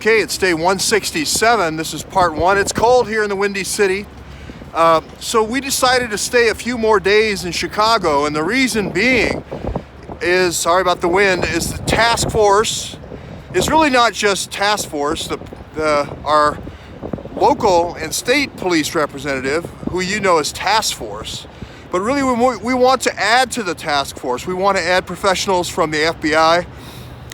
Okay, it's day 167. This is part one. It's cold here in the Windy City. So we decided to stay a few more days in Chicago, and the reason being is, sorry about the wind, is the task force is really not just task force. Our local and state police representative, who you know as task force, but really we want to add to the task force. We want to add professionals from the FBI,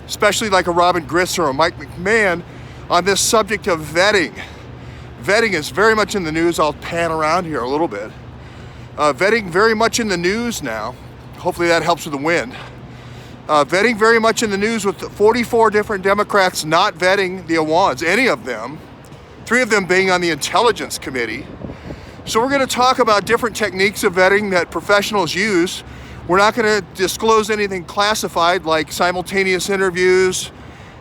especially like a Robin Griss or a Mike McMahon, on this subject of vetting. Vetting is very much in the news. I'll pan around here a little bit. Vetting very much in the news now. Hopefully that helps with the wind. Vetting very much in the news with 44 different Democrats not vetting the Awans, any of them, 3 of them being on the Intelligence Committee. So we're going to talk about different techniques of vetting that professionals use. We're not going to disclose anything classified like simultaneous interviews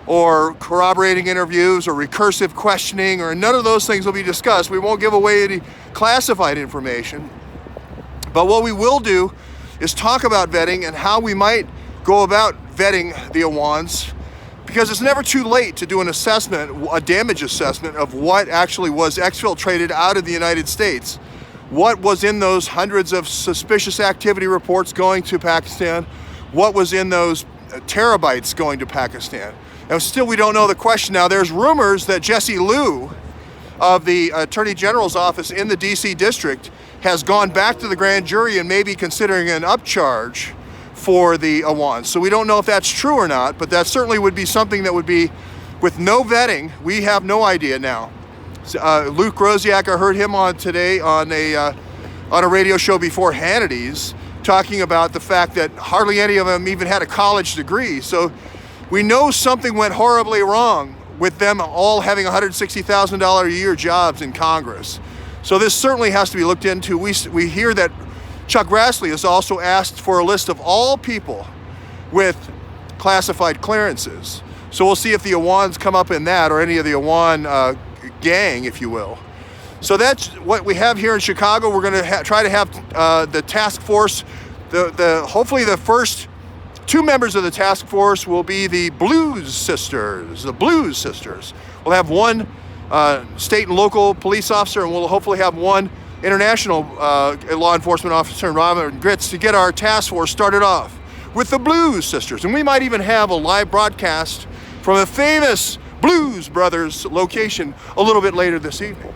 or corroborating interviews or recursive questioning, or none of those things will be discussed. We won't give away any classified information. But what we will do is talk about vetting and how we might go about vetting the Awans, because it's never too late to do an assessment, a damage assessment of what actually was exfiltrated out of the United States. What was in those hundreds of suspicious activity reports going to Pakistan? What was in those terabytes going to Pakistan? And still we don't know the question. Now there's rumors that Jesse Liu of the Attorney General's office in the DC district has gone back to the grand jury and may be considering an upcharge for the Awans. So we don't know if that's true or not, but that certainly would be something that would be, with no vetting, we have no idea now. Luke Rosiak, I heard him on today on a radio show before Hannity's, talking about the fact that hardly any of them even had a college degree. So we know something went horribly wrong with them all having $160,000 a year jobs in Congress. So this certainly has to be looked into. We hear that Chuck Grassley has also asked for a list of all people with classified clearances. So we'll see if the Awans come up in that, or any of the Awan gang, if you will. So that's what we have here in Chicago. We're going to try to have the task force. Hopefully the first 2 members of the task force will be the Blues Sisters. The Blues Sisters. We'll have 1 state and local police officer, and we'll hopefully have 1 international law enforcement officer in Robin Griss to get our task force started off with the Blues Sisters. And we might even have a live broadcast from a famous Blues Brothers location a little bit later this evening.